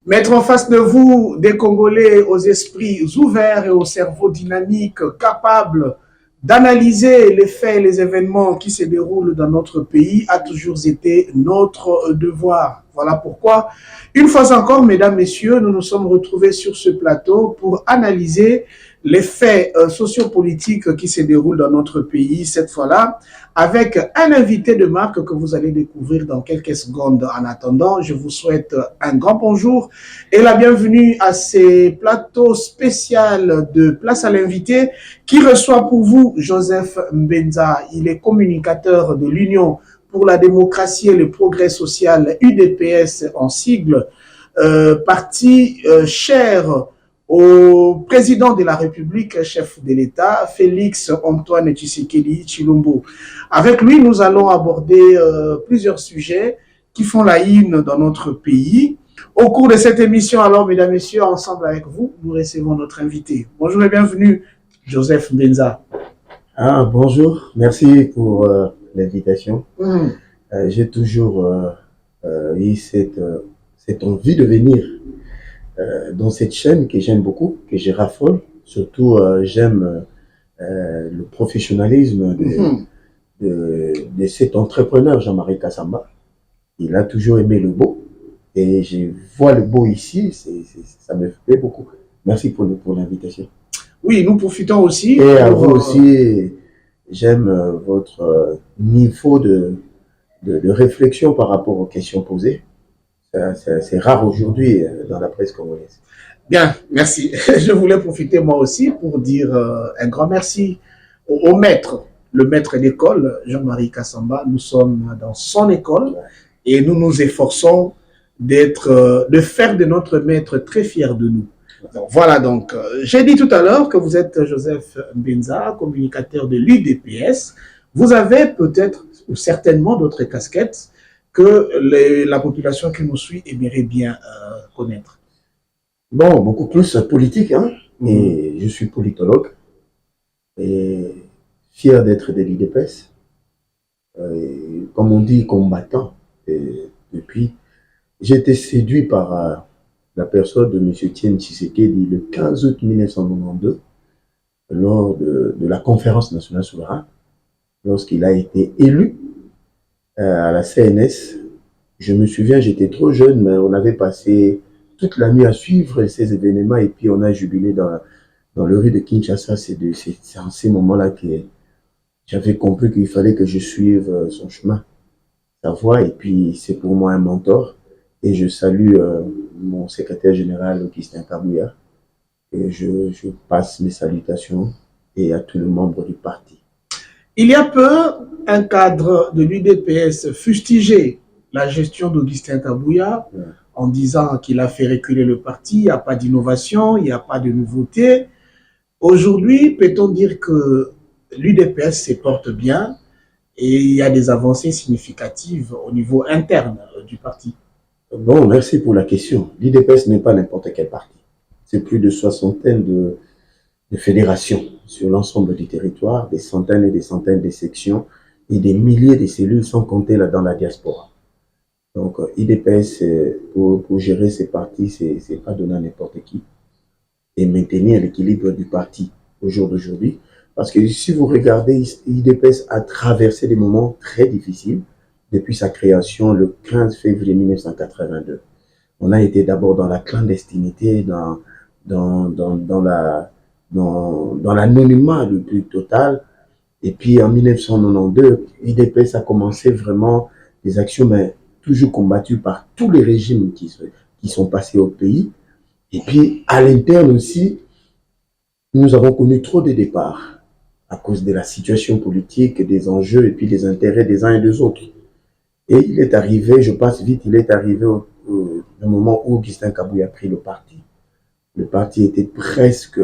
Mettre en face de vous des Congolais aux esprits ouverts et aux cerveaux dynamiques, capables d'analyser les faits et les événements qui se déroulent dans notre pays a toujours été notre devoir. Voilà pourquoi, une fois encore, mesdames, messieurs, nous nous sommes retrouvés sur ce plateau pour analyser les faits sociopolitiques qui se déroulent dans notre pays, cette fois-là, avec un invité de marque que vous allez découvrir dans quelques secondes. En attendant, je vous souhaite un grand bonjour et la bienvenue à ces plateaux spéciaux de Place à l'invité qui reçoit pour vous Joseph Mbenza. Il est communicateur de l'Union pour la démocratie et le progrès social, UDPS en sigle, parti cher au président de la République, chef de l'État, Félix Antoine Tshisekedi Tshilombo. Avec lui, nous allons aborder plusieurs sujets qui font la une dans notre pays. Au cours de cette émission, alors, mesdames, messieurs, ensemble avec vous, nous recevons notre invité. Bonjour et bienvenue, Joseph Mbenza. Bonjour, merci pour l'invitation. J'ai toujours eu cette envie de venir dans cette chaîne que j'aime beaucoup, que je raffole. Surtout, j'aime le professionnalisme de cet entrepreneur, Jean-Marie Kassamba. Il a toujours aimé le beau. Et je vois le beau ici, ça me fait beaucoup. Merci pour l'invitation. Oui, nous profitons aussi. Et à vous aussi, j'aime votre niveau de réflexion par rapport aux questions posées. C'est rare aujourd'hui dans la presse congolaise. Bien, merci. Je voulais profiter moi aussi pour dire un grand merci au maître, le maître d'école, Jean-Marie Kassamba. Nous sommes dans son école et nous nous efforçons de faire de notre maître très fier de nous. Donc, voilà donc, j'ai dit tout à l'heure que vous êtes Joseph Mbenza, communicateur de l'UDPS. Vous avez peut-être ou certainement d'autres casquettes que la population qui nous suit aimerait bien connaître. Bon, beaucoup plus politique, hein. Et je suis politologue et fier d'être de l'UDPS. Comme on dit, combattant. Et depuis, j'ai été séduit par la personne de M. Etienne Tshisekedi le 15 août 1992, lors de la conférence nationale souveraine, lorsqu'il a été élu à la CNS. Je me souviens, j'étais trop jeune, mais on avait passé toute la nuit à suivre ces événements et puis on a jubilé dans le rue de Kinshasa. C'est en ces moments-là que j'avais compris qu'il fallait que je suive son chemin, sa voie, et puis c'est pour moi un mentor. Et je salue mon secrétaire général, Augustin Kabouya, et je passe mes salutations et à tous les membres du parti. Il y a peu, un cadre de l'UDPS fustigeait la gestion d'Augustin Kabouya en disant qu'il a fait reculer le parti, il n'y a pas d'innovation, il n'y a pas de nouveauté. Aujourd'hui, peut-on dire que l'UDPS se porte bien et il y a des avancées significatives au niveau interne du parti? Bon, merci pour la question. L'UDPS n'est pas n'importe quel parti. C'est plus de soixantaine de fédérations sur l'ensemble du territoire, des centaines et des centaines de sections et des milliers de cellules sans compter là dans la diaspora. Donc, IDPS, pour gérer ces partis, c'est pas donner à n'importe qui et maintenir l'équilibre du parti au jour d'aujourd'hui. Parce que si vous regardez, IDPS a traversé des moments très difficiles depuis sa création le 15 février 1982. On a été d'abord dans la clandestinité, dans l'anonymat le plus total. Et puis en 1992, IDPS a commencé vraiment des actions, mais toujours combattues par tous les régimes qui sont passés au pays. Et puis à l'interne aussi, nous avons connu trop de départs à cause de la situation politique, des enjeux et puis des intérêts des uns et des autres. Et il est arrivé, je passe vite, il est arrivé au moment où Augustin Kabouya a pris le parti. Le parti était presque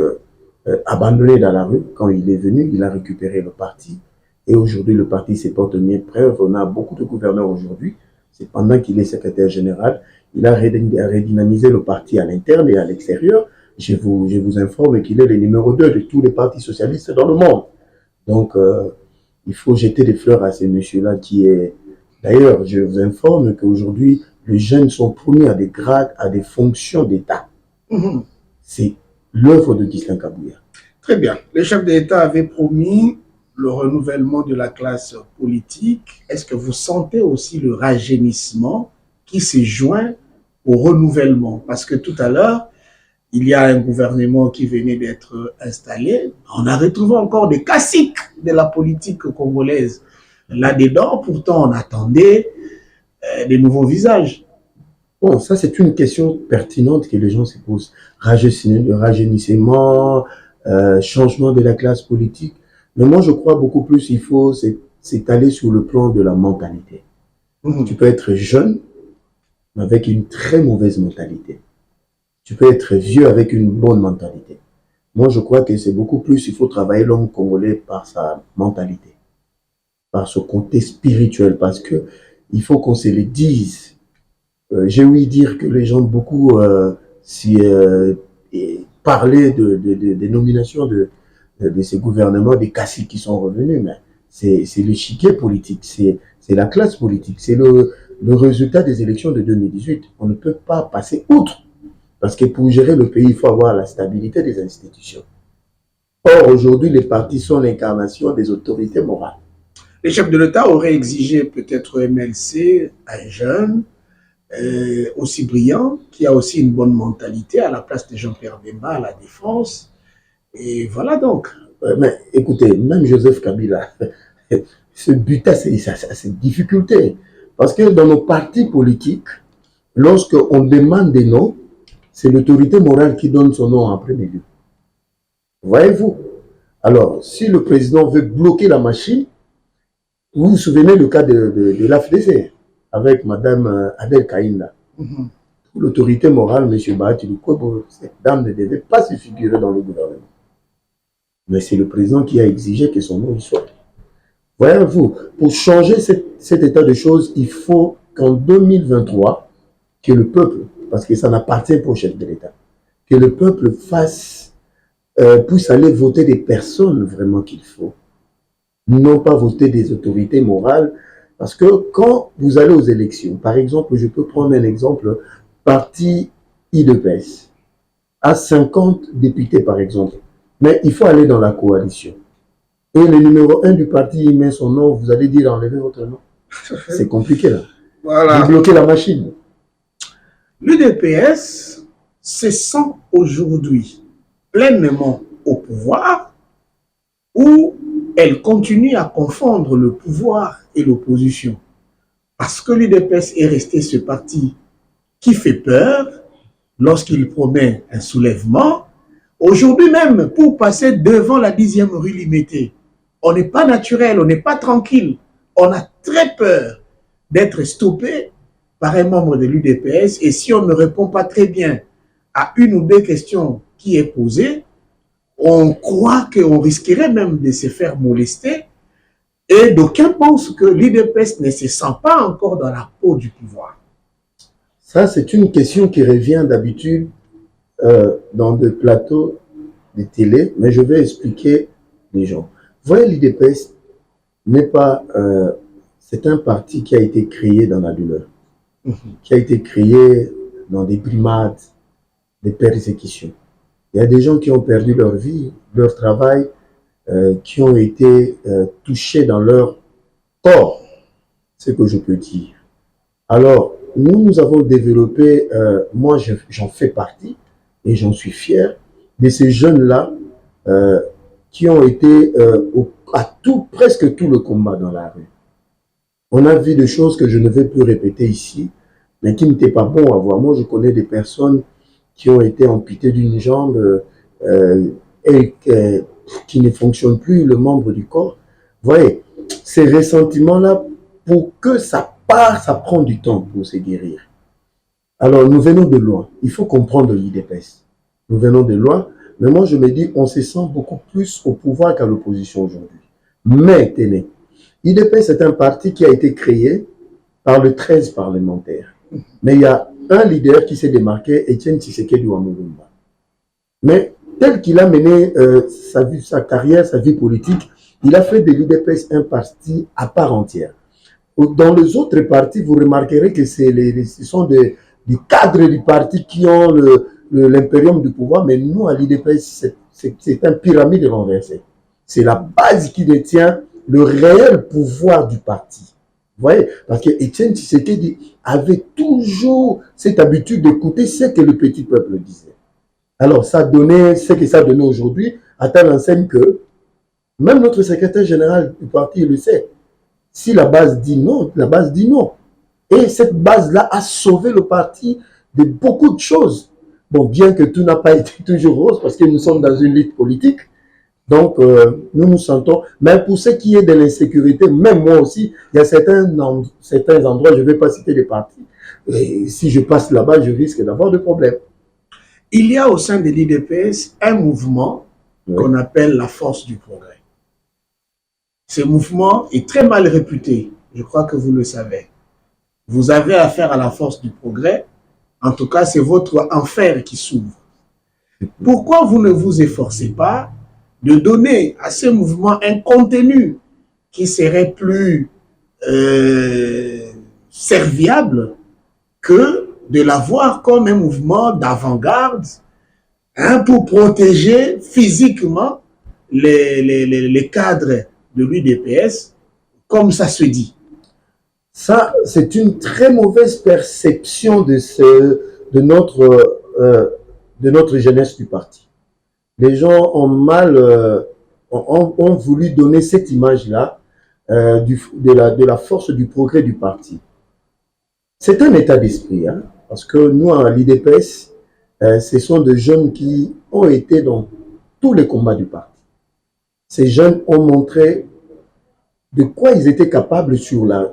abandonné dans la rue. Quand il est venu, il a récupéré le parti. Et aujourd'hui, le parti se porte bien. Preuve, on a beaucoup de gouverneurs aujourd'hui. C'est pendant qu'il est secrétaire général. Il a redynamisé le parti à l'interne et à l'extérieur. Je vous informe qu'il est le numéro 2 de tous les partis socialistes dans le monde. Donc, il faut jeter des fleurs à ce monsieur-là qui est... D'ailleurs, je vous informe qu'aujourd'hui, les jeunes sont promis à des grades, à des fonctions d'État. Mhm. C'est l'œuvre de Ghislain Kabouya. Très bien. Le chef de l'État avait promis le renouvellement de la classe politique. Est-ce que vous sentez aussi le rajeunissement qui se joint au renouvellement? Parce que tout à l'heure, il y a un gouvernement qui venait d'être installé. On a retrouvé encore des classiques de la politique congolaise. Là-dedans, pourtant, on attendait des nouveaux visages. Bon, ça c'est une question pertinente que les gens se posent. Rajeunissement, changement de la classe politique. Mais moi je crois beaucoup plus il faut s'étaler sur le plan de la mentalité. Tu peux être jeune, mais avec une très mauvaise mentalité. Tu peux être vieux avec une bonne mentalité. Moi je crois que c'est beaucoup plus, il faut travailler l'homme congolais par sa mentalité, par ce côté spirituel, parce que il faut qu'on se le dise. J'ai ouï dire que les gens beaucoup parlaient des nominations de ces gouvernements, des caciques qui sont revenus, mais c'est l'échiquier politique, c'est la classe politique, c'est le résultat des élections de 2018. On ne peut pas passer outre, parce que pour gérer le pays, il faut avoir la stabilité des institutions. Or, aujourd'hui, les partis sont l'incarnation des autorités morales. Les chefs de l'État auraient exigé peut-être MLC, un jeune, aussi brillant, qui a aussi une bonne mentalité à la place de Jean-Pierre Bemba à la défense. Et voilà donc. Mais écoutez, même Joseph Kabila se buta à ses difficultés. Parce que dans nos partis politiques, lorsqu'on demande des noms, c'est l'autorité morale qui donne son nom en premier lieu. Voyez-vous? Alors, si le président veut bloquer la machine, vous vous souvenez le cas de l'AFDC avec Mme Adel Kaïnda. L'autorité morale, M. Bahati, cette dame ne devait pas se figurer dans le gouvernement. Mais c'est le président qui a exigé que son nom y soit. Voyez-vous, pour changer cet état de choses, il faut qu'en 2023, que le peuple, parce que ça n'appartient pas au chef de l'État, que le peuple puisse aller voter des personnes vraiment qu'il faut, non pas voter des autorités morales. Parce que quand vous allez aux élections, par exemple, je peux prendre un exemple, parti IDPS, à 50 députés par exemple, mais il faut aller dans la coalition. Et le numéro 1 du parti, il met son nom, vous allez dire enlevez votre nom. C'est compliqué là. Voilà. Vous bloquez la machine. L'UDPS se sent aujourd'hui pleinement au pouvoir ou elle continue à confondre le pouvoir et l'opposition. Parce que l'UDPS est resté ce parti qui fait peur lorsqu'il promet un soulèvement. Aujourd'hui même, pour passer devant la 10e rue Limité, on n'est pas naturel, on n'est pas tranquille. On a très peur d'être stoppé par un membre de l'UDPS et si on ne répond pas très bien à une ou deux questions qui est posée, on croit qu'on risquerait même de se faire molester et d'aucuns pensent que l'UDPS ne se sent pas encore dans la peau du pouvoir. Ça, c'est une question qui revient d'habitude dans des plateaux de télé, mais je vais expliquer les gens. Vous voyez, l'UDPS n'est pas... c'est un parti qui a été créé dans la douleur, qui a été créé dans des brimades, des persécutions. Il y a des gens qui ont perdu leur vie, leur travail, qui ont été touchés dans leur corps, c'est ce que je peux dire. Alors, nous avons développé, moi j'en fais partie, et j'en suis fier, de ces jeunes-là qui ont été à presque tout le combat dans la rue. On a vu des choses que je ne vais plus répéter ici, mais qui n'étaient pas bon à voir. Moi, je connais des personnes qui ont été amputées d'une jambe et qui ne fonctionnent plus, le membre du corps. Vous voyez, ces ressentiments-là, pour que ça part, ça prend du temps pour se guérir. Alors, nous venons de loin. Il faut comprendre l'IDPS. Nous venons de loin, mais moi, je me dis, on se sent beaucoup plus au pouvoir qu'à l'opposition aujourd'hui. Mais, tenez, l'IDPS est un parti qui a été créé par le 13 parlementaires. Mais il y a un leader qui s'est démarqué, Étienne Tshisekedi Wamulumba. Mais tel qu'il a mené sa carrière, sa vie politique, il a fait de l'UDPS un parti à part entière. Dans les autres partis, vous remarquerez que ce sont des cadres du parti qui ont l'impérium du pouvoir, mais nous, à l'IDPS, c'est un pyramide renversé. C'est la base qui détient le réel pouvoir du parti. Vous voyez? Parce que Étienne Tshisekedi avait toujours cette habitude d'écouter ce que le petit peuple disait. Alors, ça donnait ce que ça donnait aujourd'hui, à telle enseigne que même notre secrétaire général du parti le sait. Si la base dit non, la base dit non. Et cette base-là a sauvé le parti de beaucoup de choses. Bon, bien que tout n'a pas été toujours rose, parce que nous sommes dans une lutte politique, donc nous nous sentons, mais pour ce qui est de l'insécurité, même moi aussi, il y a certains endroits, je ne vais pas citer les partis, et si je passe là-bas, je risque d'avoir des problèmes. Il y a au sein de l'IDPS un mouvement qu'on appelle la force du progrès. Ce mouvement est très mal réputé, je crois que vous le savez. Vous avez affaire à la force du progrès, en tout cas c'est votre enfer qui s'ouvre. Pourquoi vous ne vous efforcez pas de donner à ce mouvement un contenu qui serait plus serviable que de l'avoir comme un mouvement d'avant-garde, hein, pour protéger physiquement les cadres de l'UDPS, comme ça se dit. Ça, c'est une très mauvaise perception de notre jeunesse du parti. Les gens ont ont voulu donner cette image-là de la force du progrès du parti. C'est un état d'esprit, hein, parce que nous, à l'IDPS, ce sont des jeunes qui ont été dans tous les combats du parti. Ces jeunes ont montré de quoi ils étaient capables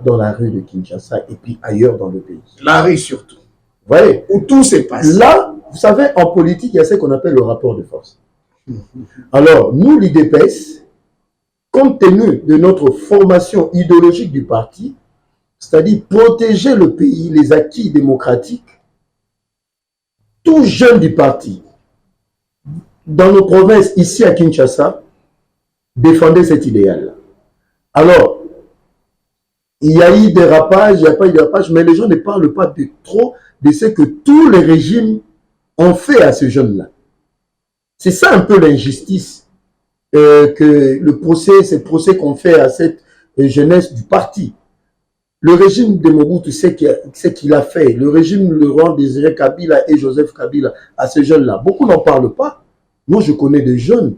dans la rue de Kinshasa et puis ailleurs dans le pays. La rue surtout. Vous voyez? Où tout se passe. Là, vous savez, en politique, il y a ce qu'on appelle le rapport de force. Alors, nous, l'IDPS, compte tenu de notre formation idéologique du parti, c'est-à-dire protéger le pays, les acquis démocratiques, tout jeune du parti, dans nos provinces, ici à Kinshasa, défendait cet idéal-là. Alors, il y a eu des rapages, il n'y a pas eu de rapages, mais les gens ne parlent pas trop de ce que tous les régimes ont fait à ces jeunes-là. C'est ça un peu l'injustice que ces procès qu'on fait à cette jeunesse du parti. Le régime de Mobutu, ce qu'il a fait, le régime Laurent Désiré Kabila et Joseph Kabila à ces jeunes-là, beaucoup n'en parlent pas. Moi, je connais des jeunes.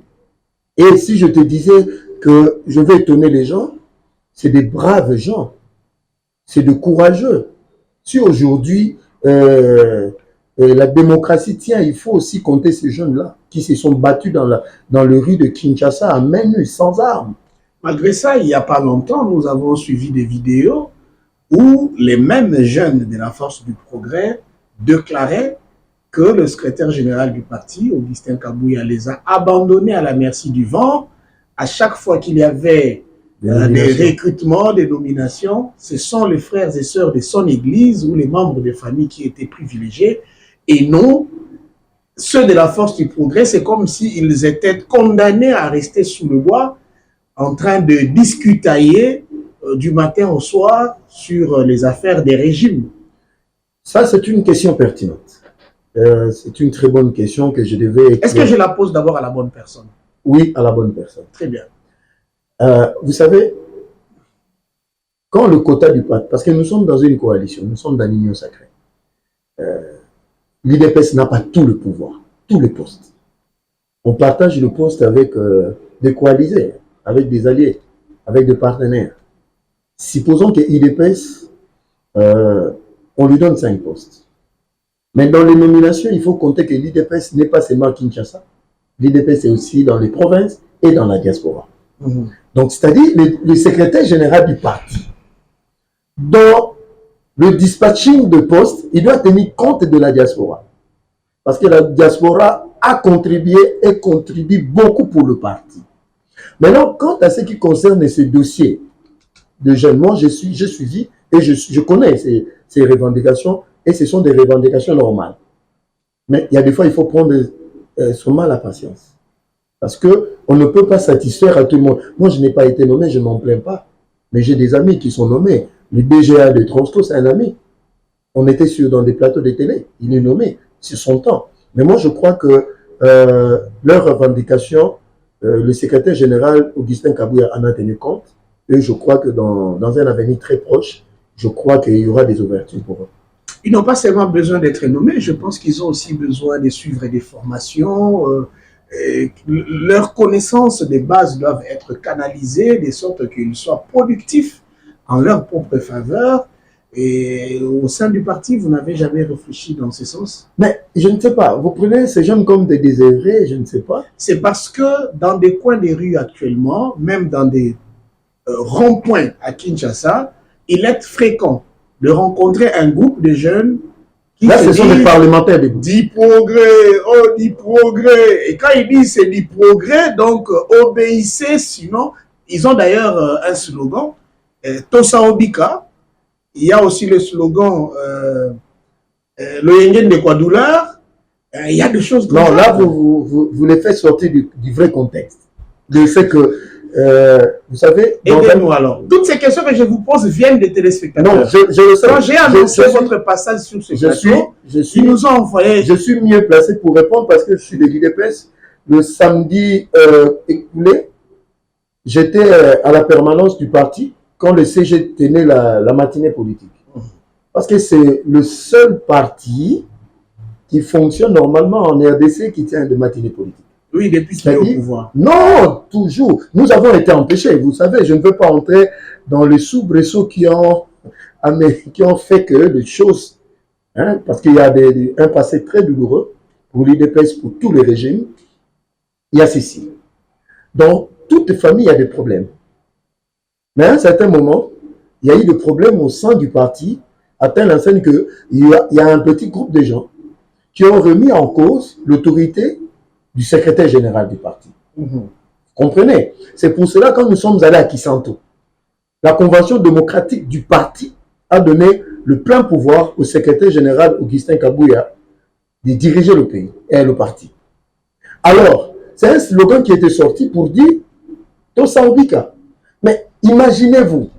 Et si je te disais que je vais étonner les gens, c'est des braves gens, c'est de courageux. Si aujourd'hui, la démocratie tient, il faut aussi compter ces jeunes-là qui se sont battus dans les rues de Kinshasa à main nue, sans armes. Malgré ça, il n'y a pas longtemps, nous avons suivi des vidéos où les mêmes jeunes de la force du progrès déclaraient que le secrétaire général du parti, Augustin Kabouya, les a abandonnés à la merci du vent. À chaque fois qu'il y avait des recrutements, des nominations, ce sont les frères et sœurs de son église ou les membres des familles qui étaient privilégiés, et non ceux de la force du progrès. C'est comme s'ils étaient condamnés à rester sous le bois en train de discutailler du matin au soir sur les affaires des régimes. Ça, c'est une question pertinente. C'est une très bonne question que je devais... Est-ce que je la pose d'abord à la bonne personne? Oui, à la bonne personne. Très bien. Vous savez, quand le quota du parti, parce que nous sommes dans une coalition, nous sommes dans l'union sacrée, l'IDPS n'a pas tout le pouvoir, tous les postes. On partage le poste avec des coalisés, avec des alliés, avec des partenaires. Supposons que l'IDPS, on lui donne 5 postes. Mais dans les nominations, il faut compter que l'IDPS n'est pas seulement à Kinshasa. L'IDPS est aussi dans les provinces et dans la diaspora. Donc, c'est-à-dire le secrétaire général du parti, dans le dispatching de postes, il doit tenir compte de la diaspora. Parce que la diaspora a contribué et contribue beaucoup pour le parti. Maintenant, quant à ce qui concerne ces dossiers de jeunes, moi, j'ai suivi et je connais ces revendications, et ce sont des revendications normales. Mais il y a des fois, il faut prendre seulement la patience. Parce qu'on ne peut pas satisfaire à tout le monde. Moi, je n'ai pas été nommé, je ne m'en plains pas. Mais j'ai des amis qui sont nommés. Le DGA de Tronsco, c'est un ami. On était dans des plateaux de télé. Il est nommé sur son temps. Mais moi, je crois que leur revendication, le secrétaire général Augustin Kabouya en a tenu compte. Et je crois que dans un avenir très proche, je crois qu'il y aura des ouvertures pour eux. Ils n'ont pas seulement besoin d'être nommés, je pense qu'ils ont aussi besoin de suivre des formations. Leurs connaissances des bases doivent être canalisées de sorte qu'ils soient productifs en leur propre faveur. Et au sein du parti, vous n'avez jamais réfléchi dans ce sens? Mais je ne sais pas, vous prenez ces jeunes comme des désœuvrés, je ne sais pas. C'est parce que dans des coins des rues actuellement, même dans des ronds-points à Kinshasa, il est fréquent de rencontrer un groupe de jeunes qui là, ce sont des parlementaires debout. Dit progrès, oh, dit progrès. Et quand ils disent c'est dit progrès, donc obéissez, sinon, ils ont d'ailleurs un slogan, Tosa Obika. Il y a aussi le slogan le Yengen de quoi douleur. Il y a des choses comme non, ça. Là, vous les faites sortir du vrai contexte. De ce que, vous savez... Aidez-nous alors. Toutes ces questions que je vous pose viennent des téléspectateurs. Non, je le sais. Quand j'ai annoncé votre passage sur ce plateau, ils nous ont envoyé... Je suis mieux placé pour répondre parce que je suis de l'IDPS. Le samedi écoulé, j'étais à la permanence du parti quand le CG tenait la matinée politique. Parce que c'est le seul parti qui fonctionne normalement en RDC qui tient de matinée politique. Oui, depuis qu'il est au pouvoir. Non, toujours. Nous avons été empêchés. Vous savez, je ne veux pas entrer dans les soubresauts qui ont fait que les choses, hein, parce qu'il y a un passé très douloureux pour l'IDPS, pour tous les régimes. Il y a ceci. Dans toute famille, il y a des problèmes. Mais à un certain moment, il y a eu des problèmes au sein du parti, à telle enseigne qu'il y a un petit groupe de gens qui ont remis en cause l'autorité du secrétaire général du parti. Vous comprenez? C'est pour cela que quand nous sommes allés à Kisanto, la convention démocratique du parti a donné le plein pouvoir au secrétaire général Augustin Kabouya de diriger le pays et le parti. Alors, c'est un slogan qui était sorti pour dire Tosa Obika. Mais imaginez-vous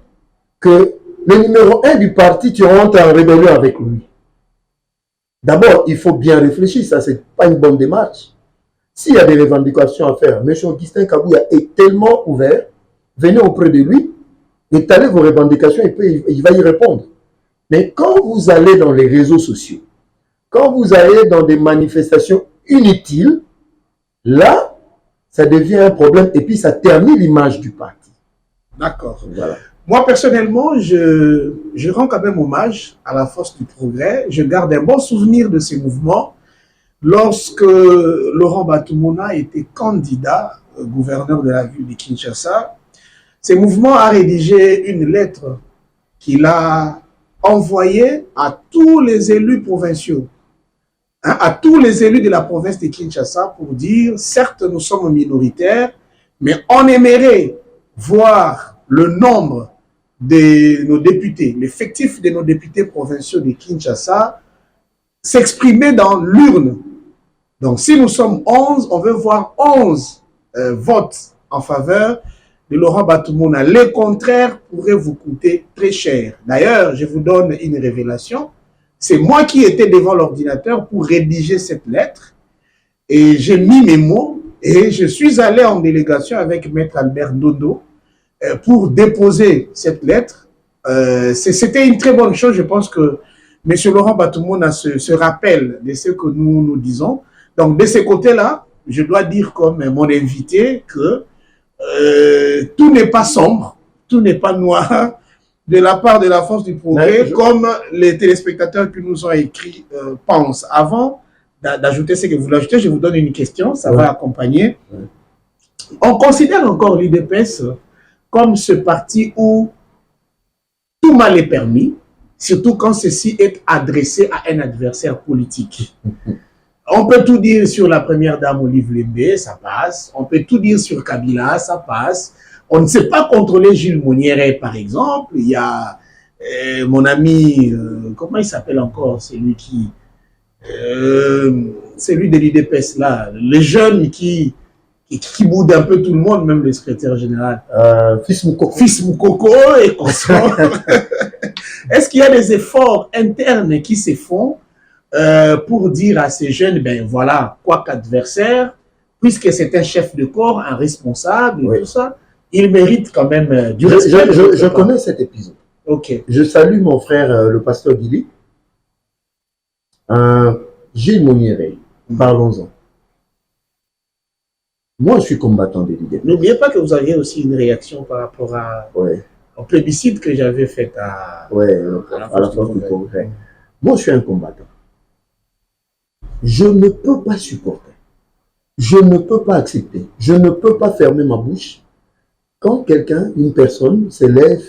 que le numéro 1 du parti, tu rentres en rébellion avec lui. D'abord, il faut bien réfléchir, ça c'est pas une bonne démarche. S'il y a des revendications à faire, M. Augustin Kabouya est tellement ouvert, venez auprès de lui, étalez vos revendications et il va y répondre. Mais quand vous allez dans les réseaux sociaux, quand vous allez dans des manifestations inutiles, là, ça devient un problème et puis ça ternit l'image du parti. D'accord. Voilà. Moi, personnellement, je rends quand même hommage à la force du progrès. Je garde un bon souvenir de ces mouvements. Lorsque Laurent Batumona était candidat gouverneur de la ville de Kinshasa, ce mouvement a rédigé une lettre qu'il a envoyée à tous les élus provinciaux, hein, à tous les élus de la province de Kinshasa pour dire, certes, nous sommes minoritaires, mais on aimerait voir le nombre de nos députés, l'effectif de nos députés provinciaux de Kinshasa s'exprimer dans l'urne. Donc, si nous sommes 11, on veut voir 11 votes en faveur de Laurent Batumona. Le contraire pourrait vous coûter très cher. D'ailleurs, je vous donne une révélation. C'est moi qui étais devant l'ordinateur pour rédiger cette lettre. Et j'ai mis mes mots et je suis allé en délégation avec Maître Albert Dodo pour déposer cette lettre. C'était une très bonne chose. Je pense que M. Laurent Batumona se rappelle de ce que nous disons. Donc, de ce côté-là, je dois dire comme mon invité que tout n'est pas sombre, tout n'est pas noir de la part de la force du progrès, comme les téléspectateurs qui nous ont écrit pensent. Avant d'ajouter ce que vous l'ajoutez, je vous donne une question, ça va accompagner. On considère encore l'UDPS comme ce parti où tout mal est permis, surtout quand ceci est adressé à un adversaire politique. On peut tout dire sur la première dame Olive Lembe, ça passe. On peut tout dire sur Kabila, ça passe. On ne sait pas contrôler Gilles Mouniéré, par exemple. Il y a mon ami, comment il s'appelle encore, celui de l'IDPS là, les jeunes qui qui boude un peu tout le monde, même le secrétaire général. Fils Moukoko. Fils Moukoko et consorts. Est-ce qu'il y a des efforts internes qui se font pour dire à ces jeunes, ben voilà, quoi qu'adversaire, puisque c'est un chef de corps, un responsable et tout ça, il mérite quand même du respect. Je connais cet épisode. Ok. Je salue mon frère, le pasteur Guili. Gilles Mouniéré, parlons-en. Moi, je suis combattant de l'idée. N'oubliez pas que vous aviez aussi une réaction par rapport au plébiscite que j'avais fait à la force du progrès. Moi, je suis un combattant. Je ne peux pas supporter. Je ne peux pas accepter. Je ne peux pas fermer ma bouche quand quelqu'un, une personne, se lève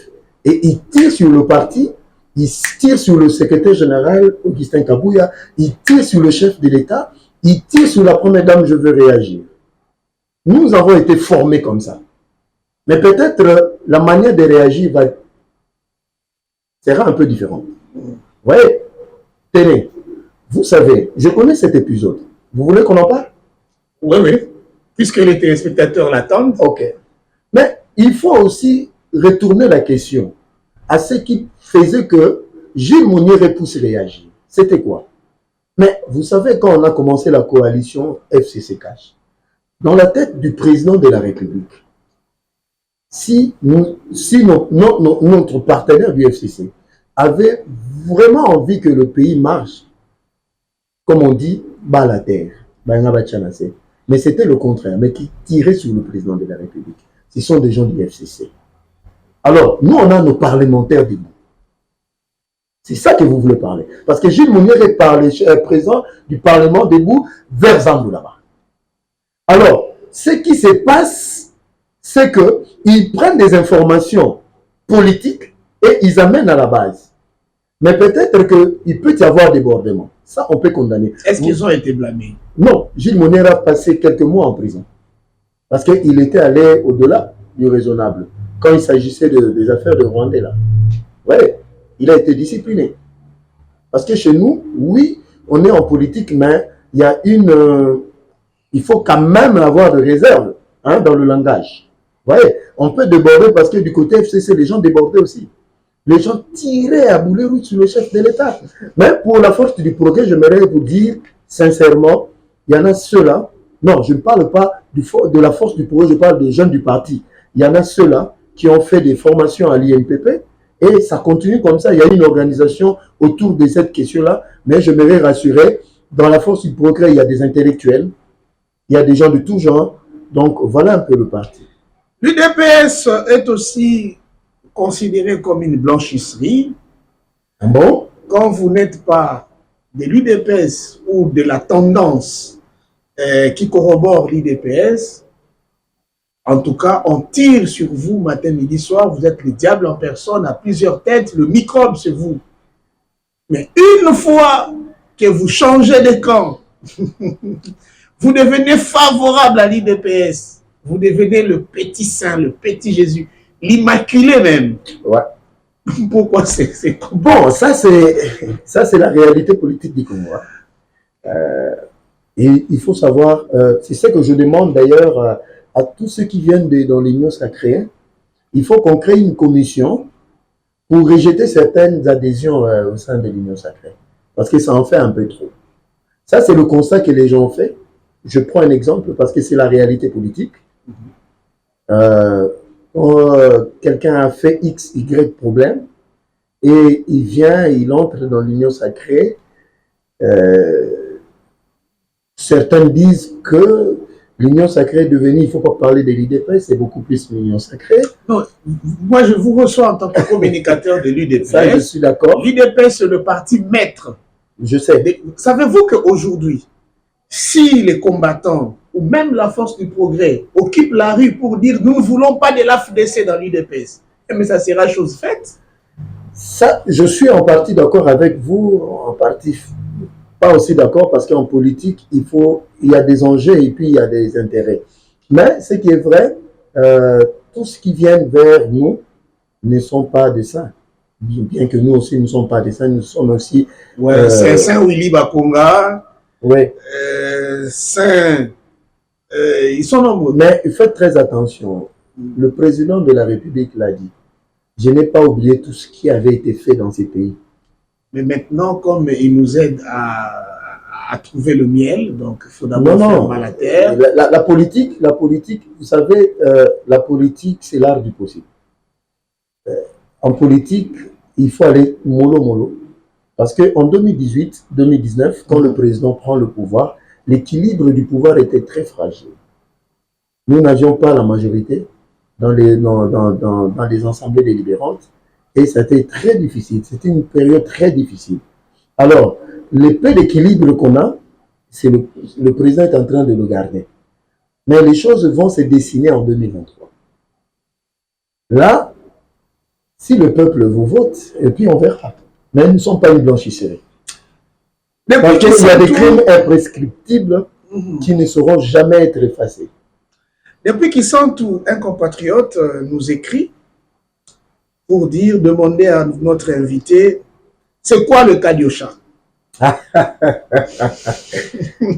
et il tire sur le parti, il tire sur le secrétaire général, Augustin Kabouya, il tire sur le chef de l'État, il tire sur la première dame, je veux réagir. Nous avons été formés comme ça. Mais peut-être la manière de réagir sera un peu différente. Vous voyez, tenez, vous savez, je connais cet épisode. Vous voulez qu'on en parle? Oui, oui. Puisque les téléspectateurs l'attendent. Ok. Mais il faut aussi retourner la question à ce qui faisait que Gilles Mouniéré pousse réagir. C'était quoi? Mais vous savez, quand on a commencé la coalition FCC-CACH, dans la tête du président de la République, si notre partenaire du FCC avait vraiment envie que le pays marche, comme on dit, bas la terre, mais c'était le contraire, mais qui tirait sur le président de la République. Ce sont des gens du FCC. Alors, nous, on a nos parlementaires debout. C'est ça que vous voulez parler. Parce que Gilles Mouniéré est président du Parlement debout vers Zambou là-bas. Alors, ce qui se passe, c'est qu'ils prennent des informations politiques et ils amènent à la base. Mais peut-être qu'il peut y avoir débordement. Ça, on peut condamner. Est-ce qu'ils ont été blâmés? Non, Gilles Mouniéré a passé quelques mois en prison. Parce qu'il était allé au-delà du raisonnable. Quand il s'agissait des affaires de Rwandais, là. Ouais, il a été discipliné. Parce que chez nous, oui, on est en politique, mais il y a il faut quand même avoir de réserve dans le langage. Vous voyez, on peut déborder parce que du côté FCC, les gens débordaient aussi. Les gens tiraient à boulet rouge sur le chef de l'État. Mais pour la force du progrès, j'aimerais vous dire, sincèrement, il y en a ceux-là. Non, je ne parle pas de la force du progrès, je parle des jeunes du parti. Il y en a ceux-là qui ont fait des formations à l'INPP et ça continue comme ça. Il y a une organisation autour de cette question-là. Mais je m'aimerais rassurer, dans la force du progrès, il y a des intellectuels, il y a des gens de tout genre. Donc, voilà un peu le parti. L'UDPS est aussi considéré comme une blanchisserie. Ah bon? Quand vous n'êtes pas de l'UDPS ou de la tendance qui corrobore l'UDPS, en tout cas, on tire sur vous matin, midi, soir. Vous êtes le diable en personne à plusieurs têtes. Le microbe, c'est vous. Mais une fois que vous changez de camp, vous devenez favorable à l'UDPS. Vous devenez le petit saint, le petit Jésus, l'immaculé même. Ouais. Pourquoi c'est bon, ça c'est la réalité politique du Congo. Et il faut savoir, c'est ce que je demande d'ailleurs à tous ceux qui viennent dans l'Union sacrée. Il faut qu'on crée une commission pour rejeter certaines adhésions au sein de l'Union sacrée. Parce que ça en fait un peu trop. Ça, c'est le constat que les gens ont fait. Je prends un exemple parce que c'est la réalité politique. Quelqu'un a fait X, Y problème et il vient, il entre dans l'Union sacrée. Certains disent que l'Union sacrée est devenue, il ne faut pas parler de l'UDPS, c'est beaucoup plus l'Union sacrée. Non, moi, je vous reçois en tant que communicateur de l'UDPS. Ça, je suis d'accord. L'UDPS, c'est le parti maître. Je sais. Savez-vous qu'aujourd'hui, si les combattants ou même la force du progrès occupent la rue pour dire nous ne voulons pas de l'AFDC dans l'UDPS, mais ça sera chose faite. Ça, je suis en partie d'accord avec vous, en partie pas aussi d'accord parce qu'en politique, il y a des enjeux et puis il y a des intérêts. Mais ce qui est vrai, tout ce qui vient vers nous ne sont pas des saints. Bien que nous aussi ne sommes pas des saints, nous sommes aussi... Ouais, Saint Willy Bakonga, ouais. Saint Ils sont nombreux. Mais faites très attention. Le président de la République l'a dit. Je n'ai pas oublié tout ce qui avait été fait dans ces pays. Mais maintenant, comme il nous aide à trouver le miel, donc il faut d'abord faire mal à terre. La politique, vous savez, la politique, c'est l'art du possible. En politique, il faut aller mollo. Parce qu'en 2018-2019, quand le président prend le pouvoir, l'équilibre du pouvoir était très fragile. Nous n'avions pas la majorité dans les assemblées délibérantes et c'était très difficile. C'était une période très difficile. Alors, le peu d'équilibre qu'on a, c'est le président est en train de le garder. Mais les choses vont se dessiner en 2023. Là, si le peuple vous vote, et puis on verra. Mais nous ne sommes pas une blanchisserie. Parce qu'il y a des crimes imprescriptibles qui ne sauront jamais être effacés. Depuis Kisantu, un compatriote nous écrit pour demander à notre invité, c'est quoi le Kadiosha?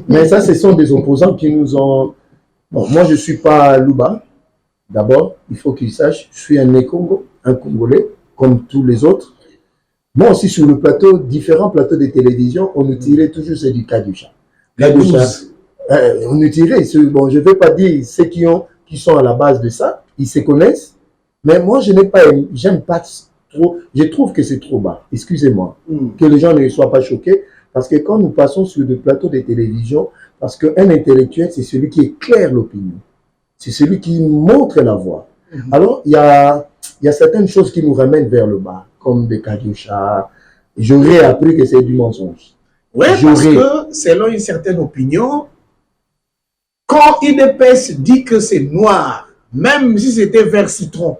Mais ça, ce sont des opposants qui nous ont... Bon, moi, je ne suis pas Louba. D'abord, il faut qu'ils sachent, je suis un Né-Congo, un Congolais, comme tous les autres. Moi aussi, sur le plateau, différents plateaux de télévision, on nous tirait toujours c'est du Kadiosha. On nous tirait, bon, je ne vais pas dire ceux qui sont à la base de ça, ils se connaissent, mais moi, j'aime pas trop, je trouve que c'est trop bas, excusez-moi, que les gens ne soient pas choqués, parce que quand nous passons sur des plateaux de télévision, parce qu'un intellectuel, c'est celui qui éclaire l'opinion, c'est celui qui montre la voie. Alors, il y a certaines choses qui nous ramènent vers le bas, comme des Kadiosha. J'aurais appris que c'est du mensonge. Oui, parce que selon une certaine opinion, quand IDPS dit que c'est noir, même si c'était vert citron,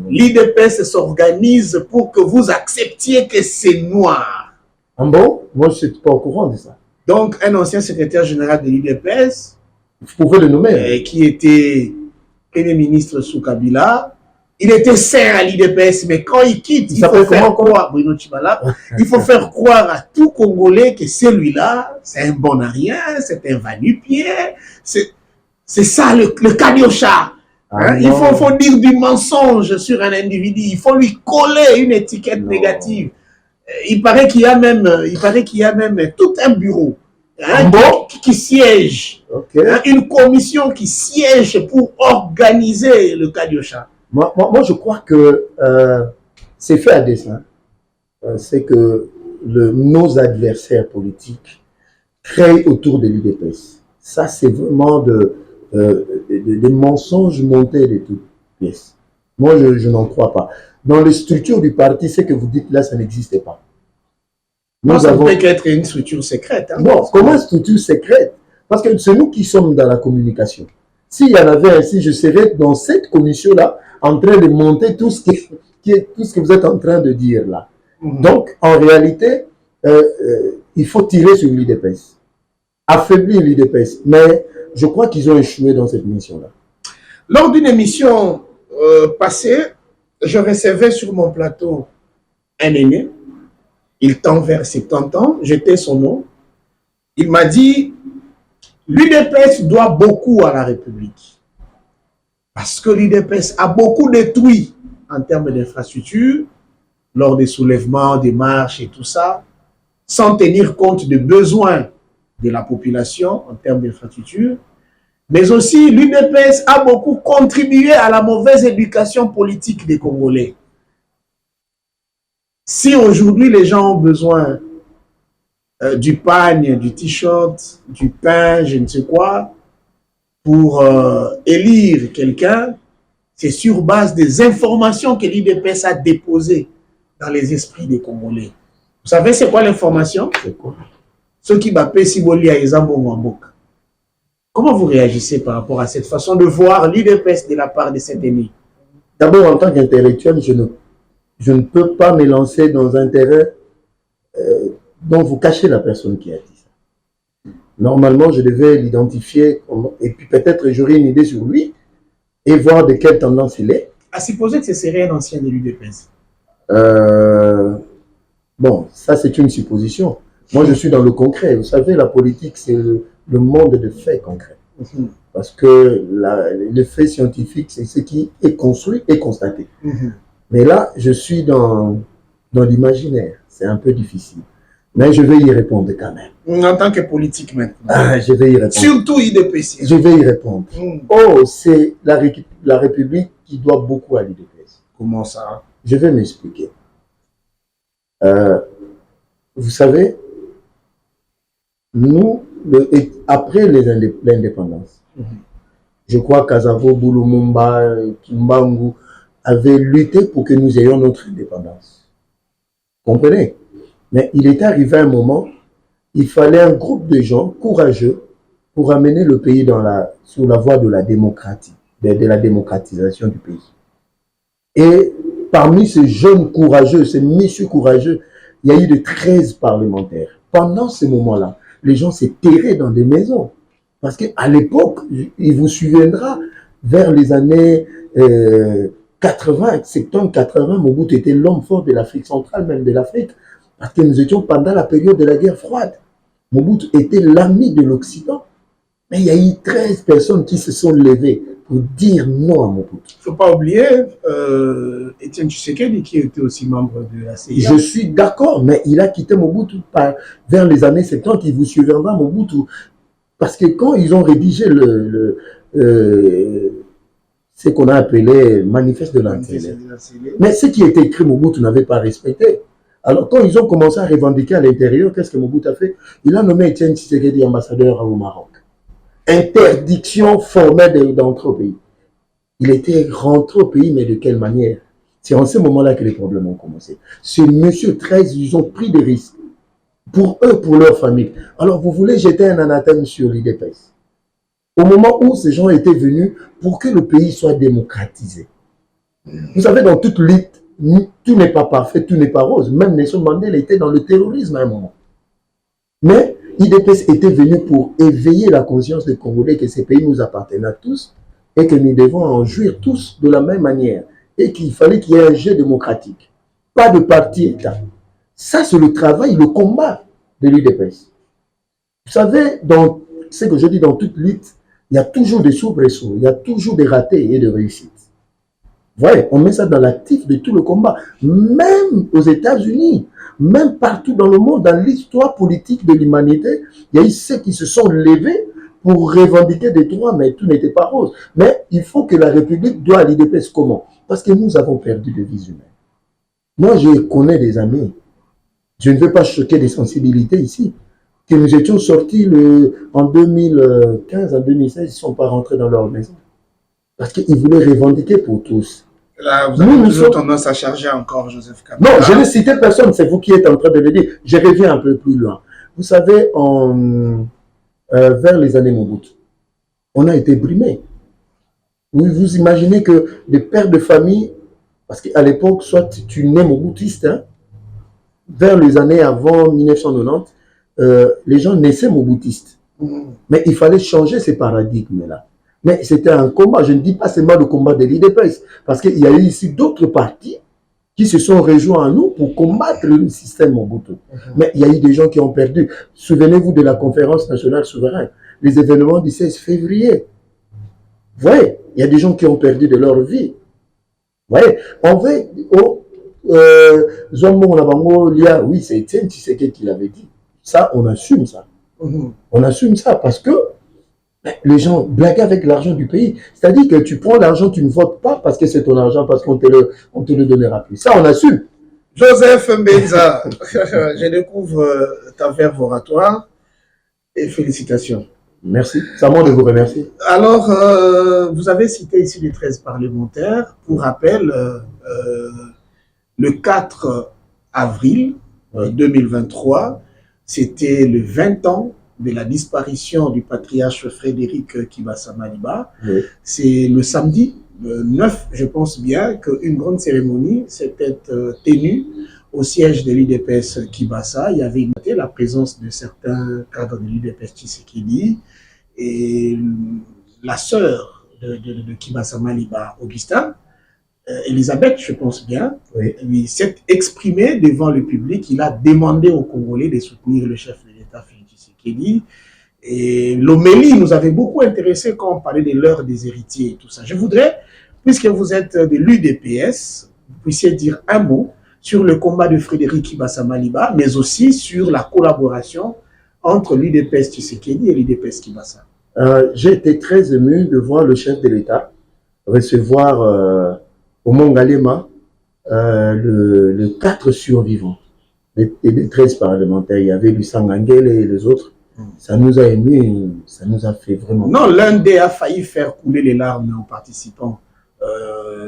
l'IDPS s'organise pour que vous acceptiez que c'est noir. Ah bon? Moi, je ne suis pas au courant de ça. Donc, un ancien secrétaire général de l'IDPS, vous pouvez le nommer, qui était Premier ministre sous Kabila, il était sain à l'IDPS, mais quand il quitte, il faut faire croire, Bruno Tshibala, il faut faire croire à tout Congolais que celui-là, c'est un bon à rien, c'est un va-nu-pied, c'est ça le Kadiosha. Il faut dire du mensonge sur un individu, il faut lui coller une étiquette négative. Il paraît qu'il y a même tout un bureau qui siège, une commission qui siège pour organiser le Kadiosha. Moi, je crois que c'est fait à dessein. C'est que nos adversaires politiques créent autour de l'IDPS. Ça, c'est vraiment des mensonges montés de toutes pièces. Moi, je n'en crois pas. Dans les structures du parti, ce que vous dites là, ça n'existait pas. Ça peut être une structure secrète. Bon, comment structure secrète? Parce que c'est nous qui sommes dans la communication. S'il y en avait ainsi, je serais dans cette commission-là en train de monter tout ce que vous êtes en train de dire là. Donc, en réalité, il faut tirer sur l'IDPS, affaiblir l'IDPS. Mais je crois qu'ils ont échoué dans cette mission-là. Lors d'une émission passée, je recevais sur mon plateau un aîné. Il tend vers 70 ans, j'étais son nom. Il m'a dit, l'UDPS doit beaucoup à la République. Parce que l'UDPS a beaucoup détruit en termes d'infrastructures, lors des soulèvements, des marches et tout ça, sans tenir compte des besoins de la population en termes d'infrastructures. Mais aussi, l'UDPS a beaucoup contribué à la mauvaise éducation politique des Congolais. Si aujourd'hui les gens ont besoin du pagne, du t-shirt, du pain, je ne sais quoi, pour élire quelqu'un, c'est sur base des informations que l'IDPS a déposées dans les esprits des Congolais. Vous savez c'est quoi l'information? C'est quoi? Ce qui m'appelle Siboli à Ezambo Mwambok. Comment vous réagissez par rapport à cette façon de voir l'IDPS de la part de cet ennemi? D'abord, en tant qu'intellectuel, je ne peux pas me lancer dans un terrain dont vous cachez la personne qui a dit ça. Normalement, je devais l'identifier et puis peut-être j'aurai une idée sur lui et voir de quelle tendance il est. À supposer que ce serait un ancien de l'UDPS. Bon, ça c'est une supposition. Moi, je suis dans le concret. Vous savez, la politique, c'est le monde de faits concrets. Parce que le fait scientifique, c'est ce qui est construit et constaté. Mais là, je suis dans l'imaginaire. C'est un peu difficile. Mais je vais y répondre quand même. En tant que politique maintenant. Ah, je vais y répondre. Surtout IDPS. Je vais y répondre. Oh, c'est la République qui doit beaucoup à l'IDPS. Comment ça? Je vais m'expliquer. Vous savez, nous, après l'indépendance, je crois qu'Azavo, Boulumumba, Kimbangu avaient lutté pour que nous ayons notre indépendance. Comprenez? Mais il est arrivé un moment, il fallait un groupe de gens courageux pour amener le pays sur la voie de la démocratie, de la démocratisation du pays. Et parmi ces jeunes courageux, ces messieurs courageux, il y a eu de 13 parlementaires. Pendant ce moment-là, les gens s'étaient terrés dans des maisons. Parce qu'à l'époque, il vous souviendra, vers les années 80, 70, 80, Mobutu était l'homme fort de l'Afrique centrale, même de l'Afrique. Parce que nous étions pendant la période de la guerre froide. Mobutu était l'ami de l'Occident. Mais il y a eu 13 personnes qui se sont levées pour dire non à Mobutu. Il ne faut pas oublier Étienne Tshisekedi qui était aussi membre de la CIA. Je suis d'accord, mais il a quitté Mobutu vers les années 70. Il vous souviendra Mobutu. Parce que quand ils ont rédigé ce qu'on a appelé manifeste de l'Antélé, mais ce qui était écrit, Mobutu n'avait pas respecté. Alors quand ils ont commencé à revendiquer à l'intérieur, qu'est-ce que Mobutu a fait? Il a nommé Étienne Tshisekedi ambassadeur au Maroc. Interdiction formelle d'entrer au pays. Il était rentré au pays, mais de quelle manière? C'est en ce moment-là que les problèmes ont commencé. Ce monsieur 13, ils ont pris des risques. Pour eux, pour leur famille. Alors, vous voulez jeter un anathème sur l'IDPS. Au moment où ces gens étaient venus pour que le pays soit démocratisé. Vous savez, dans toute lutte, tout n'est pas parfait, tout n'est pas rose. Même Nelson Mandela était dans le terrorisme à un moment. Mais l'IDPS était venu pour éveiller la conscience des Congolais que ces pays nous appartiennent à tous et que nous devons en jouir tous de la même manière. Et qu'il fallait qu'il y ait un jeu démocratique. Pas de parti-État. Ça, c'est le travail, le combat de l'UDPS. Vous savez, dans ce que je dis, dans toute lutte, il y a toujours des soubresauts, il y a toujours des ratés et des réussites. Vous voyez, on met ça dans l'actif de tout le combat. Même aux États-Unis, même partout dans le monde, dans l'histoire politique de l'humanité, il y a eu ceux qui se sont levés pour revendiquer des droits, mais tout n'était pas rose. Mais il faut que la République doit à l'UDPS comment? Parce que nous avons perdu de vies humaines. Moi, je connais des amis. Je ne veux pas choquer des sensibilités ici. Que nous étions sortis en 2015, en 2016, ils ne sont pas rentrés dans leur maison. Parce qu'ils voulaient revendiquer pour tous. Là, vous avez toujours tendance à charger encore Joseph Kabila. Non, je ne citais personne, c'est vous qui êtes en train de le dire. Je reviens un peu plus loin. Vous savez, vers les années Mobutu, on a été brimés. Vous imaginez que les pères de famille, parce qu'à l'époque, soit tu nais mobutiste, hein, vers les années avant 1990, les gens naissaient mobutistes. Mais il fallait changer ces paradigmes-là. Mais c'était un combat. Je ne dis pas seulement le combat de l'IDPS, parce qu'il y a eu ici d'autres partis qui se sont rejoints à nous pour combattre le système Mobutu. Mais il y a eu des gens qui ont perdu. Souvenez-vous de la conférence nationale souveraine, les événements du 16 février. Vous voyez, il y a des gens qui ont perdu de leur vie. Vous voyez, on veut... oui, c'est Étienne Tshisekedi qui l'avait dit. Ça, on assume ça. On assume ça parce que les gens blaguent avec l'argent du pays. C'est-à-dire que tu prends l'argent, tu ne votes pas parce que c'est ton argent, parce qu'on te le donnera plus. Ça, on assume. Joseph Mbenza, je découvre ta verve oratoire et félicitations. Merci. C'est à moi de vous remercier. Alors, vous avez cité ici les 13 parlementaires. Pour rappel, le 4 avril 2023, c'était le 20 ans de la disparition du patriarche Frédéric Kibasa Maliba. Oui. C'est le samedi 9, je pense bien, qu'une grande cérémonie s'était tenue au siège de l'UDPS Kibasa. Il y avait noté la présence de certains cadres de l'UDPS Tshisekedi et la sœur de Kibasa Maliba, Augustin, Elisabeth, je pense bien, oui, s'est exprimé devant le public. Il a demandé aux Congolais de soutenir le chef de l'État, Félix Tshisekedi. Et l'homélie nous avait beaucoup intéressé quand on parlait de l'heure des héritiers et tout ça. Je voudrais, puisque vous êtes de l'UDPS, vous puissiez dire un mot sur le combat de Frédéric Ibassa Maliba, mais aussi sur la collaboration entre l'UDPS Tshisekedi et l'UDPS Kibasa. J'ai été très ému de voir le chef de l'État recevoir au Mont Galema le 4 survivants, les 13 parlementaires. Il y avait Lucien Ngangele et les autres. Ça nous a ému, ça nous a fait vraiment... Non, l'un d'eux a failli faire couler les larmes aux participants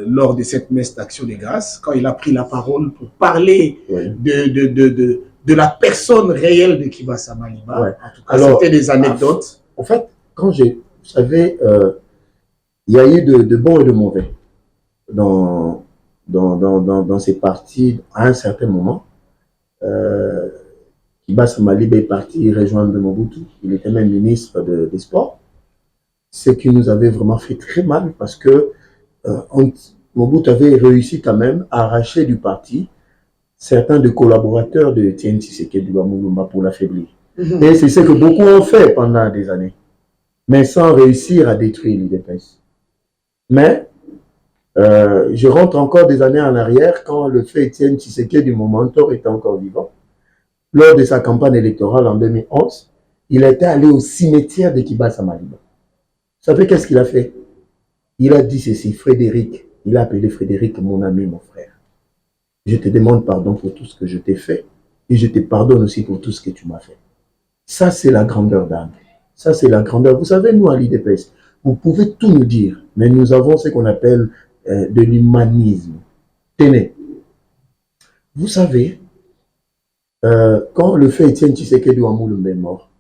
lors de cette messe d'action de grâce, quand il a pris la parole pour parler de la personne réelle de Kibasa Maliba. Ouais. En tout cas, c'était des anecdotes. En fait, quand vous savez, il y a eu de bons et de mauvais dans ces partis à un certain moment. Kibasa Maliba est parti rejoindre Mobutu. Il était même ministre des Sports. Ce qui nous avait vraiment fait très mal parce que Mobutu avait réussi quand même à arracher du parti certains des collaborateurs de Etienne Tshisekedi Lumumba pour l'affaiblir. Et c'est ce que beaucoup ont fait pendant des années, mais sans réussir à détruire l'UDPS. Mais je rentre encore des années en arrière quand le fait Etienne Tshisekedi Momentor était encore vivant. Lors de sa campagne électorale en 2011, il était allé au cimetière de Kibasa Maliba. Vous savez qu'est-ce qu'il a fait? Il a dit ceci, Frédéric, il a appelé Frédéric mon ami, mon frère. Je te demande pardon pour tout ce que je t'ai fait et je te pardonne aussi pour tout ce que tu m'as fait. Ça, c'est la grandeur d'âme. Ça, c'est la grandeur. Vous savez, nous, à l'IDPS, vous pouvez tout nous dire, mais nous avons ce qu'on appelle de l'humanisme. Tenez, vous savez, quand le fait Etienne Tshisekedi Lumumba est mort,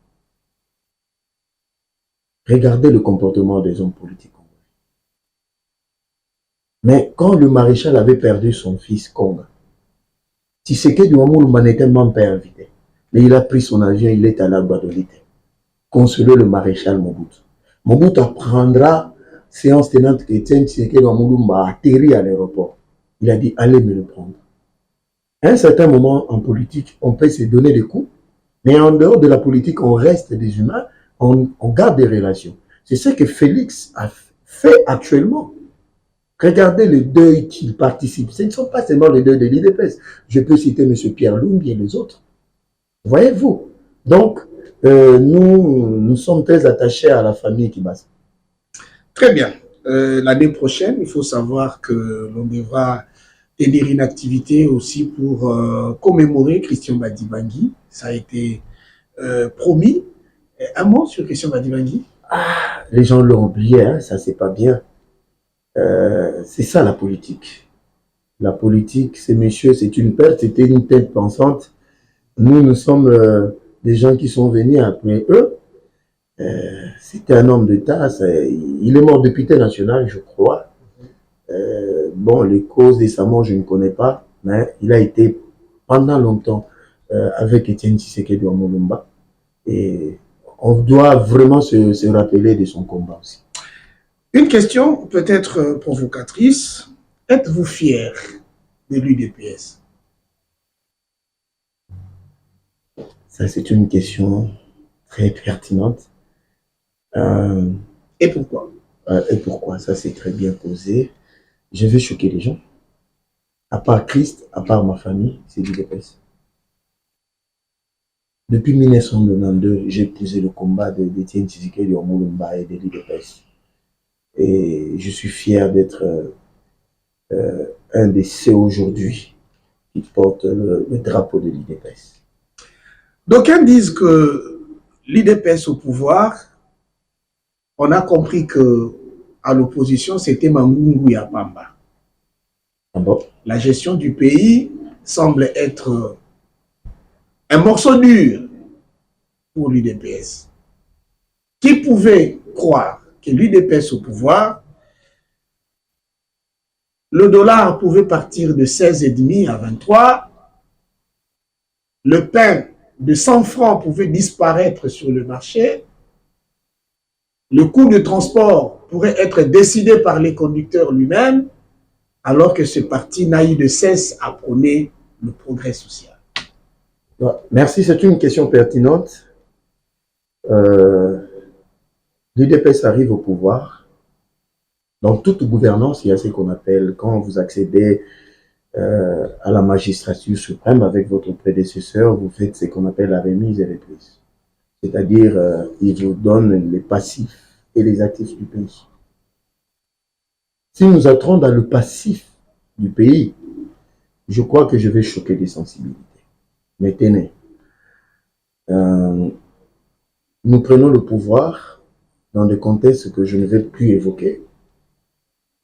regardez le comportement des hommes politiques. Mais quand le maréchal avait perdu son fils Konga, Tshisekedi Lumumba n'était même pas invité. Mais il a pris son avion, il est allé à Guadolite, consoler le maréchal Mobutu. Mobutu apprendra, séance tenante, que Etienne Tshisekedi Lumumba a atterri à l'aéroport. Il a dit, allez me le prendre. À un certain moment en politique, on peut se donner des coups, mais en dehors de la politique, on reste des humains, on garde des relations. C'est ce que Félix a fait actuellement. Regardez le deuil qu'il participe. Ce ne sont pas seulement les deuils de l'IDPS. Je peux citer M. Pierre Lumbi et les autres. Voyez-vous? Donc, nous sommes très attachés à la famille Kibasa. Très bien. L'année prochaine, il faut savoir que l'on devra tenir une activité aussi pour commémorer Christian Badibangui. Ça a été promis. Un mot sur Christian Badibangui? Les gens l'ont oublié, hein, ça c'est pas bien. C'est ça la politique. La politique, c'est messieurs, c'est une perte, c'était une tête pensante. Nous sommes des gens qui sont venus après eux. C'était un homme d'État, il est mort député national, je crois. Bon, les causes de sa mort, je ne connais pas, mais il a été pendant longtemps avec Etienne Tshisekedi Lumumba. Et on doit vraiment se rappeler de son combat aussi. Une question peut-être provocatrice. Êtes-vous fier de l'UDPS? Ça, c'est une question très pertinente. Et pourquoi? Et pourquoi? Ça, c'est très bien posé. Je vais choquer les gens. À part Christ, à part ma famille, c'est l'UDPS. Depuis 1992, j'ai épousé le combat d'Etienne Tshisekedi Lumumba et de l'UDPS. Et je suis fier d'être un de ceux aujourd'hui qui portent le drapeau de l'UDPS. D'aucuns disent que l'UDPS au pouvoir, on a compris que à l'opposition, c'était Mangungu Yapamba. Ah bon? La gestion du pays semble être un morceau dur pour l'UDPS. Qui pouvait croire que l'UDPS au pouvoir, le dollar pouvait partir de 16,5 à 23, le pain de 100 francs pouvait disparaître sur le marché, le coût de transport pourrait être décidé par les conducteurs lui-même, alors que ce parti n'a eu de cesse à prôner le progrès social. Merci, c'est une question pertinente. L'UDPS arrive au pouvoir. Dans toute gouvernance, il y a ce qu'on appelle, quand vous accédez à la magistrature suprême avec votre prédécesseur, vous faites ce qu'on appelle la remise et reprise. C'est-à-dire, il vous donne les passifs et les actifs du pays. Si nous entrons dans le passif du pays, je crois que je vais choquer des sensibilités. Mais tenez, nous prenons le pouvoir dans des contextes que je ne vais plus évoquer,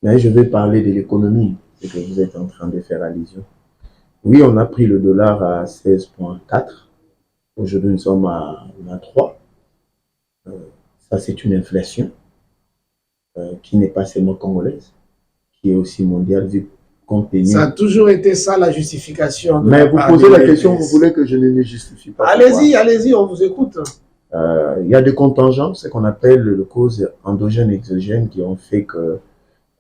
mais je vais parler de l'économie, ce que vous êtes en train de faire allusion. Oui, on a pris le dollar à 16,4. Aujourd'hui, nous sommes à 3. Ça, c'est une inflation qui n'est pas seulement congolaise, qui est aussi mondiale, vu compte tenu. Ça a toujours été ça, la justification. Mais vous posez la question, vous voulez que je ne me justifie pas. Allez-y, allez-y, on vous écoute. Il y a des contingences, ce qu'on appelle les causes endogènes et exogènes qui ont fait que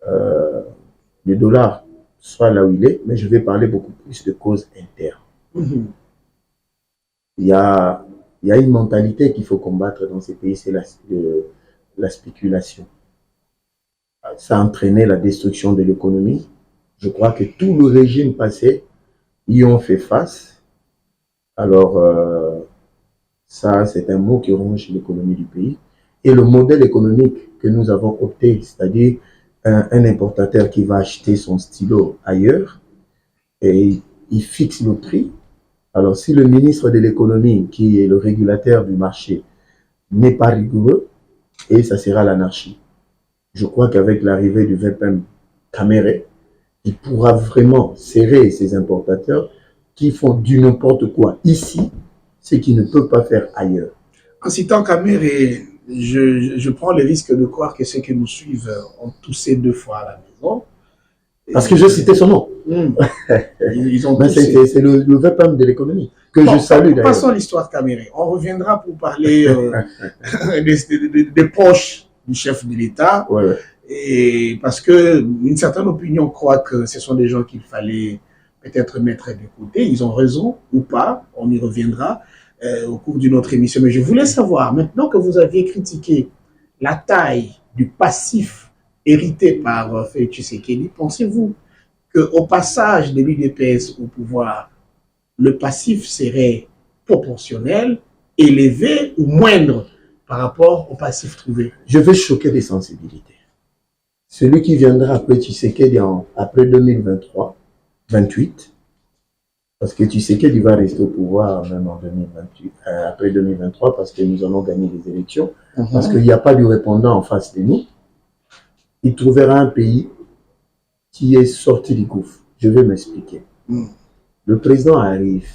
le dollar soit là où il est, mais je vais parler beaucoup plus de causes internes. Il y a une mentalité qu'il faut combattre dans ces pays, c'est la spéculation. Ça a entraîné la destruction de l'économie. Je crois que tout le régime passé y ont fait face. Alors, ça, c'est un mot qui ronge l'économie du pays. Et le modèle économique que nous avons opté, c'est-à-dire un importateur qui va acheter son stylo ailleurs et il fixe le prix. Alors, si le ministre de l'économie, qui est le régulateur du marché, n'est pas rigoureux, et ça sera l'anarchie. Je crois qu'avec l'arrivée du VPM Caméré, il pourra vraiment serrer ces importateurs qui font du n'importe quoi ici, ce qu'ils ne peuvent pas faire ailleurs. En citant Caméré, je prends le risque de croire que ceux qui nous suivent ont toussé 2 fois à la maison. Parce que je citais son nom. Ils ont c'est le VPM de l'économie que je salue d'ailleurs. Passons l'histoire Caméré. On reviendra pour parler des proches du chef de l'État. Ouais. Et parce que une certaine opinion croit que ce sont des gens qu'il fallait peut-être mettre de côté. Ils ont raison ou pas. On y reviendra au cours d'une autre émission. Mais je voulais savoir, maintenant que vous aviez critiqué la taille du passif hérité par Félix Tshisekedi, pensez-vous qu'au passage de l'UDPS au pouvoir, le passif serait proportionnel, élevé ou moindre par rapport au passif trouvé? Je vais choquer des sensibilités. Celui qui viendra après Tshisekedi après 2023, 28, parce que Tshisekedi va rester au pouvoir même en 2028, après 2023, parce que nous allons gagner les élections, parce qu'il n'y a pas de répondant en face de nous. Il trouvera un pays qui est sorti du gouffre. Je vais m'expliquer. Le président arrive.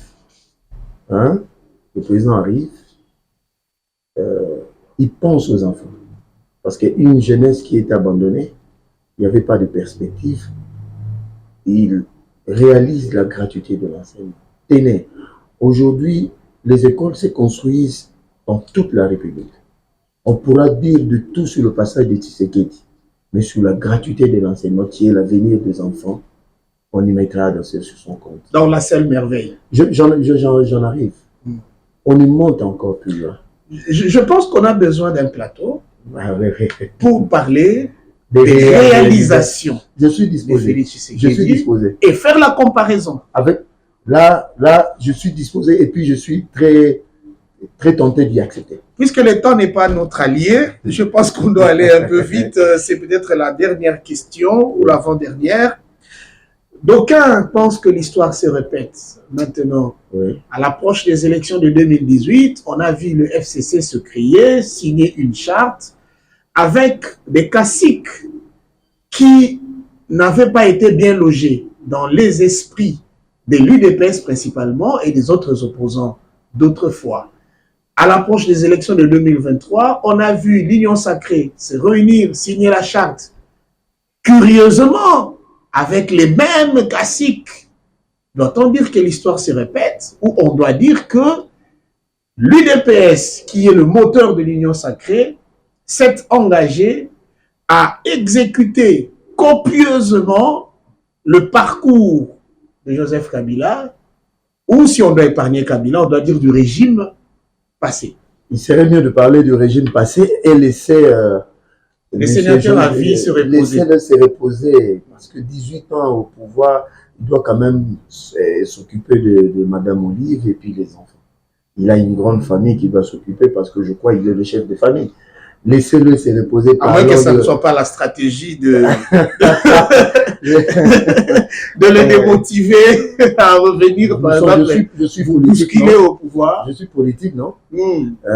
Le président arrive. Il pense aux enfants. Parce qu'une jeunesse qui est abandonnée, il n'y avait pas de perspective. Il réalise la gratuité de l'enseignement. Tenez, aujourd'hui, les écoles se construisent dans toute la République. On pourra dire de tout sur le passage de Tshisekedi, mais sur la gratuité de l'enseignement qui est l'avenir des enfants, on y mettra sur son compte. Dans la seule merveille. J'en arrive. On y monte encore plus loin. Je pense qu'on a besoin d'un plateau pour parler des réalisations. Je suis disposé. Je suis disposé. Et faire la comparaison. Là, je suis disposé et puis je suis très tenté d'y accepter. Puisque le temps n'est pas notre allié, je pense qu'on doit aller un peu vite. C'est peut-être la dernière question ou l'avant-dernière. D'aucuns pensent que l'histoire se répète maintenant. Oui. À l'approche des élections de 2018, on a vu le FCC se créer, signer une charte avec des caciques qui n'avaient pas été bien logés dans les esprits de l'UDPS principalement et des autres opposants d'autrefois. À l'approche des élections de 2023, on a vu l'Union sacrée se réunir, signer la charte. Curieusement, avec les mêmes caciques. Doit-on dire que l'histoire se répète ou on doit dire que l'UDPS, qui est le moteur de l'Union sacrée, s'est engagé à exécuter copieusement le parcours de Joseph Kabila, ou si on doit épargner Kabila, on doit dire du régime passé. il serait mieux de parler du régime passé et laisser les sénateurs à vie se reposer. Laisser se reposer, parce que 18 ans au pouvoir, il doit quand même s'occuper de Madame Olive et puis les enfants. Il a une grande famille qui doit s'occuper parce que je crois qu'il est le chef de famille. Laissez-le se reposer. À moins que ça ne soit pas la stratégie de le démotiver à revenir, par exemple, je suis politique, au pouvoir. Je suis politique, non?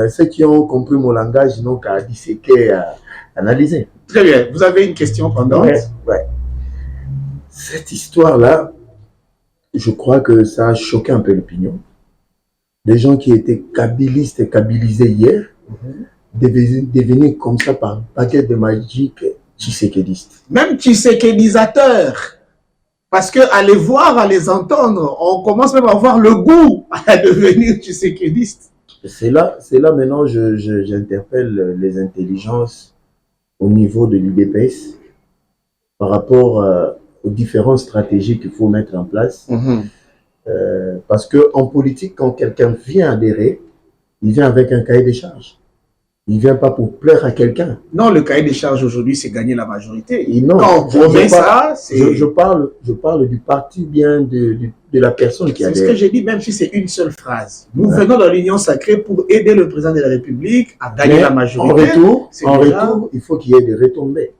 Ceux qui ont compris mon langage n'ont qu'à disséquer, à analyser. Très bien. Vous avez une question pendant? Ouais. Cette histoire-là, je crois que ça a choqué un peu l'opinion. Des gens qui étaient kabylistes et kabylisés hier, devenir comme ça par baguette de magique tshisekédiste. Même tshisékédisateur. Parce que à les voir, à les entendre, on commence même à avoir le goût à devenir tshisékédiste. C'est là maintenant j'interpelle les intelligences au niveau de l'UDPS par rapport aux différentes stratégies qu'il faut mettre en place. Parce qu'en politique, quand quelqu'un vient adhérer, il vient avec un cahier des charges. Il ne vient pas pour plaire à quelqu'un. Non, le cahier des charges aujourd'hui, c'est gagner la majorité. Et non, quand on promet ça, c'est... Je parle du parti bien de la personne qui adhère. C'est ce que j'ai dit, même si c'est une seule phrase. Nous venons dans l'Union sacrée pour aider le président de la République à gagner la majorité. En retour, il faut qu'il y ait des retombées.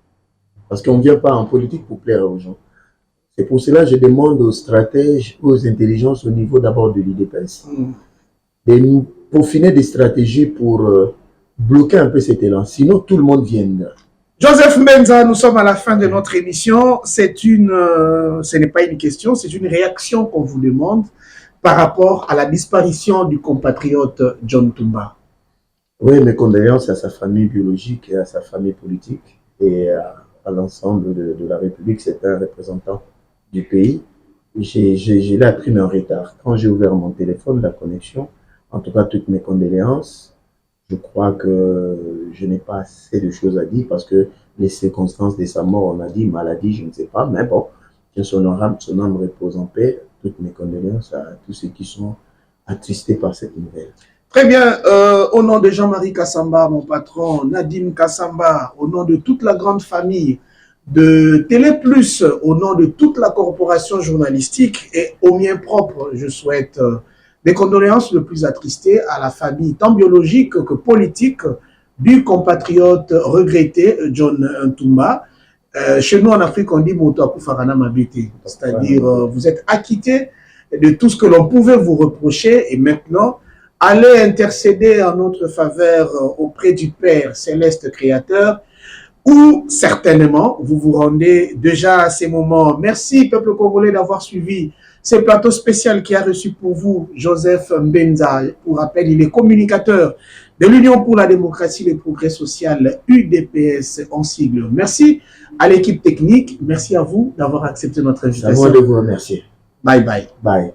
Parce qu'on ne vient pas en politique pour plaire aux gens. C'est pour cela que je demande aux stratèges, aux intelligences au niveau d'abord de l'UDPS, de nous peaufiner des stratégies pour bloquer un peu cet élan. Sinon, tout le monde viendra. Joseph Mbenza, nous sommes à la fin de notre émission. Ce n'est pas une question, c'est une réaction qu'on vous demande par rapport à la disparition du compatriote John Toumba. Oui, mes condoléances à sa famille biologique et à sa famille politique et à l'ensemble de la République. C'est un représentant du pays. J'ai appris mais en retard. Quand j'ai ouvert mon téléphone, la connexion, en tout cas toutes mes condoléances, je crois que je n'ai pas assez de choses à dire parce que les circonstances de sa mort, on a dit maladie, je ne sais pas, mais bon, que son âme repose en paix. Toutes mes condoléances à tous ceux qui sont attristés par cette nouvelle. Très bien, au nom de Jean-Marie Kassamba, mon patron, Nadim Kassamba, au nom de toute la grande famille de Télé Plus, au nom de toute la corporation journalistique et au mien propre, je souhaite des condoléances le plus attristées à la famille, tant biologique que politique, du compatriote regretté John Toumba. Chez nous en Afrique, on dit Motoaku Farana Mabete, c'est-à-dire vous êtes acquitté de tout ce que l'on pouvait vous reprocher et maintenant, allez intercéder en notre faveur auprès du Père Céleste Créateur, ou certainement vous vous rendez déjà à ces moments. Merci peuple congolais d'avoir suivi ce plateau spécial qui a reçu pour vous Joseph Mbenza. Pour rappel, il est communicateur de l'Union pour la démocratie et le progrès social, UDPS en sigle. Merci à l'équipe technique, merci à vous d'avoir accepté notre invitation. C'est à moi de vous remercier. Bye bye. Bye.